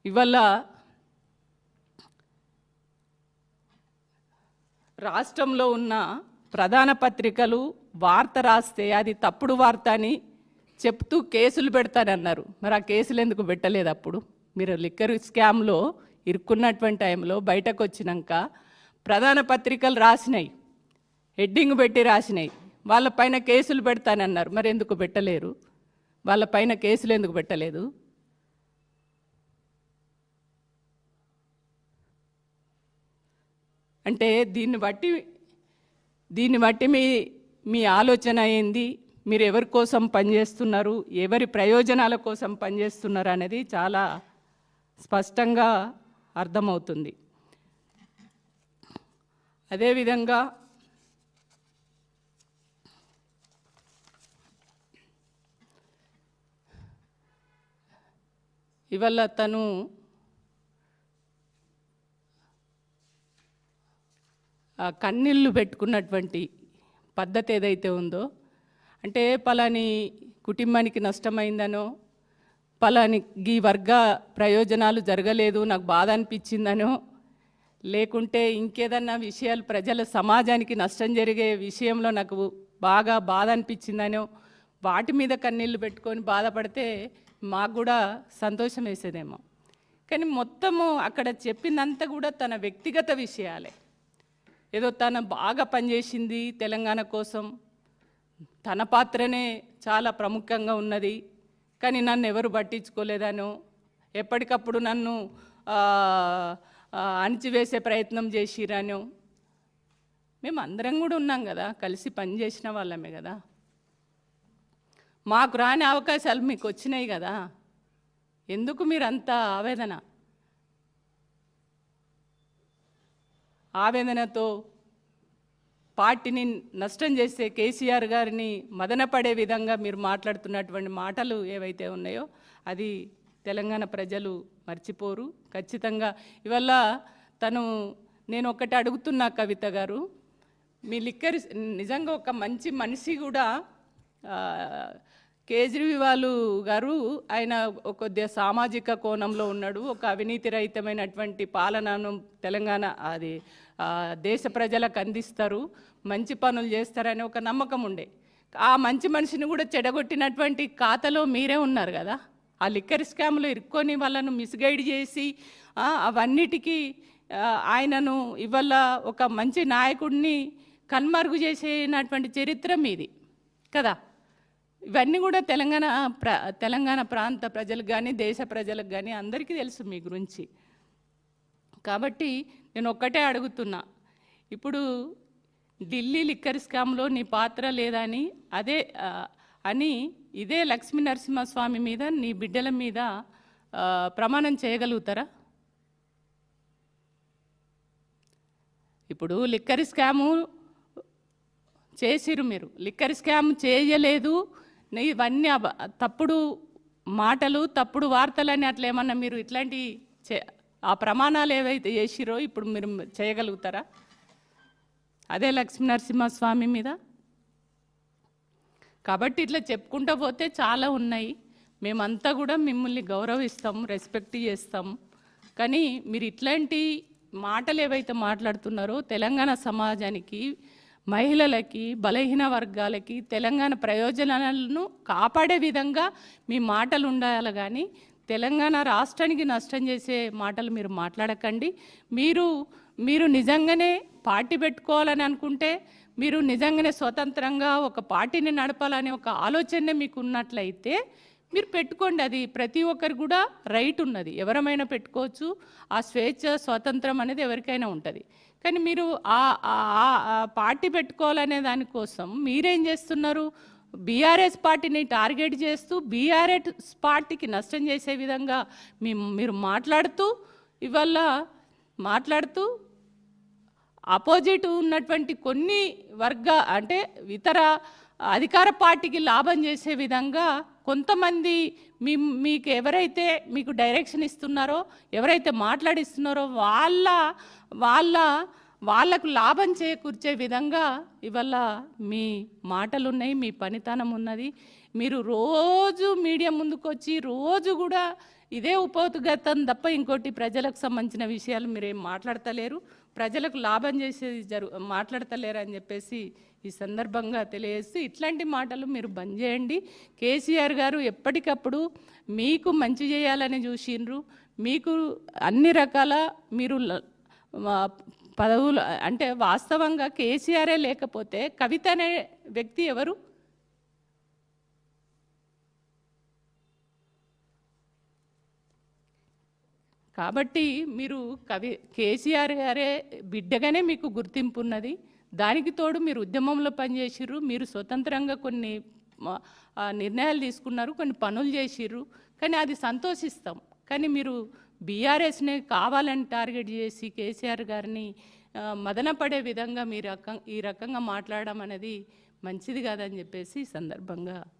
ఇవాళ రాష్ట్రంలో ఉన్న ప్రధాన పత్రికలు వార్త రాస్తే అది తప్పుడు వార్త అని చెప్తూ కేసులు పెడతానన్నారు. మరి ఆ కేసులు ఎందుకు పెట్టలేదు? అప్పుడు మీరు లిక్కర్ స్కామ్లో ఇరుక్కున్నటువంటి టైంలో బయటకు వచ్చినాక ప్రధాన పత్రికలు రాసినాయి, హెడ్డింగ్ పెట్టి రాసినాయి, వాళ్ళపైన కేసులు పెడతానన్నారు. మరి ఎందుకు పెట్టలేరు? వాళ్ళపైన కేసులు ఎందుకు పెట్టలేదు? అంటే దీన్ని బట్టి మీ ఆలోచన ఏంది? మీరు ఎవరి కోసం పనిచేస్తున్నారు, ఎవరి ప్రయోజనాల కోసం పనిచేస్తున్నారు అనేది చాలా స్పష్టంగా అర్థమవుతుంది. అదేవిధంగా ఇవాళ తను కన్నీళ్ళు పెట్టుకున్నటువంటి పద్ధతి ఏదైతే ఉందో, అంటే పలాని కుటుంబానికి నష్టమైందనో, పలాని ఈ వర్గ ప్రయోజనాలు జరగలేదు నాకు బాధ అనిపించిందనో, లేకుంటే ఇంకేదన్నా విషయాలు ప్రజల సమాజానికి నష్టం జరిగే విషయంలో నాకు బాగా బాధ అనిపించిందనో వాటి మీద కన్నీళ్ళు పెట్టుకొని బాధపడితే మాకు కూడా సంతోషం వేసేదేమో. కానీ మొత్తము అక్కడ చెప్పిందంతా కూడా తన వ్యక్తిగత విషయాలే. ఏదో తను బాగా పనిచేసింది తెలంగాణ కోసం, తన పాత్రనే చాలా ప్రముఖంగా ఉన్నది, కానీ నన్ను ఎవరు పట్టించుకోలేదనో, ఎప్పటికప్పుడు నన్ను అణిచివేసే ప్రయత్నం చేసిరనో. మేము అందరం కూడా ఉన్నాం కదా, కలిసి పనిచేసిన వాళ్ళమే కదా. మాకు రాని అవకాశాలు మీకు వచ్చినాయి కదా, ఎందుకు మీరు అంత ఆవేదనతో పార్టీని నష్టం చేసే కేసీఆర్ గారిని మదనపడే విధంగా మీరు మాట్లాడుతున్నటువంటి మాటలు ఏవైతే ఉన్నాయో అది తెలంగాణ ప్రజలు మర్చిపోరు ఖచ్చితంగా. ఇవల్ల నేను ఒకటి అడుగుతున్నా కవిత గారు, మీ లిక్కర్ నిజంగా ఒక మంచి మనిషి కూడా, కేజ్రీవాల్ గారు ఆయన కొద్దిగా సామాజిక కోణంలో ఉన్నాడు, ఒక అవినీతి రహితమైనటువంటి పాలనను తెలంగాణ అది దేశ ప్రజలకు అందిస్తారు, మంచి పనులు చేస్తారని ఒక నమ్మకం ఉండే. ఆ మంచి మనిషిని కూడా చెడగొట్టినటువంటి ఖాతాలో మీరే ఉన్నారు కదా. ఆ లిక్కర్ స్కామ్లో ఇరుక్కొని వాళ్ళను మిస్గైడ్ చేసి అవన్నిటికీ ఆయనను ఇవాళ ఒక మంచి నాయకుడిని కన్మరుగు చేసేనటువంటి చరిత్ర మీది కదా. ఇవన్నీ కూడా తెలంగాణ ప్రాంత ప్రజలకు కానీ దేశ ప్రజలకు కానీ అందరికీ తెలుసు మీ గురించి. కాబట్టి నేను ఒక్కటే అడుగుతున్నా, ఇప్పుడు ఢిల్లీ లిక్కర్ స్కామ్లో నీ పాత్ర లేదని ఇదే లక్ష్మీ నరసింహస్వామి మీద నీ బిడ్డల మీద ప్రమాణం చేయగలుగుతారా? ఇప్పుడు లిక్కర్ స్కాము చేసిరు, మీరు లిక్కర్ స్కామ్ చేయలేదు, ఇవన్నీ తప్పుడు మాటలు తప్పుడు వార్తలని అట్లా ఏమన్నా మీరు ఇట్లాంటి ఆ ప్రమాణాలు ఏవైతే చేసిరో ఇప్పుడు మీరు చేయగలుగుతారా అదే లక్ష్మీ నరసింహస్వామి మీద? కాబట్టి ఇట్లా చెప్పుకుంటూ పోతే చాలా ఉన్నాయి. మేమంతా కూడా మిమ్మల్ని గౌరవిస్తాం, రెస్పెక్ట్ చేస్తాం. కానీ మీరు ఇట్లాంటి మాటలు ఏవైతే మాట్లాడుతున్నారో తెలంగాణ సమాజానికి, మహిళలకి, బలహీన వర్గాలకి తెలంగాణ ప్రయోజనాలను కాపాడే విధంగా మీ మాటలు ఉండాలి. కానీ తెలంగాణ రాష్ట్రానికి నష్టం చేసే మాటలు మీరు మాట్లాడకండి. మీరు నిజంగానే పార్టీ పెట్టుకోవాలని అనుకుంటే, మీరు నిజంగానే స్వతంత్రంగా ఒక పార్టీని నడపాలనే ఒక ఆలోచన మీకు ఉన్నట్లయితే మీరు పెట్టుకోండి. అది ప్రతి ఒక్కరు కూడా రైట్ ఉన్నది, ఎవరమైనా పెట్టుకోవచ్చు. ఆ స్వేచ్ఛ స్వాతంత్రం అనేది ఎవరికైనా ఉంటుంది. కానీ మీరు పార్టీ పెట్టుకోవాలనే దానికోసం మీరేం చేస్తున్నారు? బీఆర్ఎస్ పార్టీని టార్గెట్ చేస్తూ బీఆర్ఎస్ పార్టీకి నష్టం చేసే విధంగా మీరు మాట్లాడుతూ అపోజిట్ ఉన్నటువంటి కొన్ని అంటే ఇతర అధికార పార్టీకి లాభం చేసే విధంగా కొంతమంది మీకు ఎవరైతే మీకు డైరెక్షన్ ఇస్తున్నారో, ఎవరైతే మాట్లాడిస్తున్నారో వాళ్ళకు లాభం చేకూర్చే విధంగా ఇవాళ మీ మాటలు ఉన్నాయి, మీ పనితనం ఉన్నది. మీరు రోజు మీడియా ముందుకు వచ్చి రోజు కూడా ఇదే ఉపోద్ఘాతం తప్ప ఇంకోటి ప్రజలకు సంబంధించిన విషయాలు మీరేం మాట్లాడతలేరు, ప్రజలకు లాభం చేసేది మాట్లాడతలేరు అని చెప్పేసి ఈ సందర్భంగా తెలియజేస్తూ ఇట్లాంటి మాటలు మీరు బంద్ చేయండి. కేసీఆర్ గారు ఎప్పటికప్పుడు మీకు మంచి చేయాలని చూసిండ్రు. మీకు అన్ని రకాల మీరు పదవులు అంటే వాస్తవంగా కేసీఆరే లేకపోతే కవిత అనే వ్యక్తి ఎవరు? కాబట్టి మీరు కేసీఆర్ గారే బిడ్డగానే మీకు గుర్తింపు ఉన్నది. దానికి తోడు మీరు ఉద్యమంలో పనిచేసిర్రు, మీరు స్వతంత్రంగా కొన్ని నిర్ణయాలు తీసుకున్నారు, కొన్ని పనులు చేసిర్రు. కానీ అది సంతోషిస్తాం. కానీ మీరు బీఆర్ఎస్ని కావాలని టార్గెట్ చేసి కేసీఆర్ గారిని మదనపడే విధంగా మీరు ఈ రకంగా మాట్లాడడం అనేది మంచిది కాదని చెప్పేసి ఈ సందర్భంగా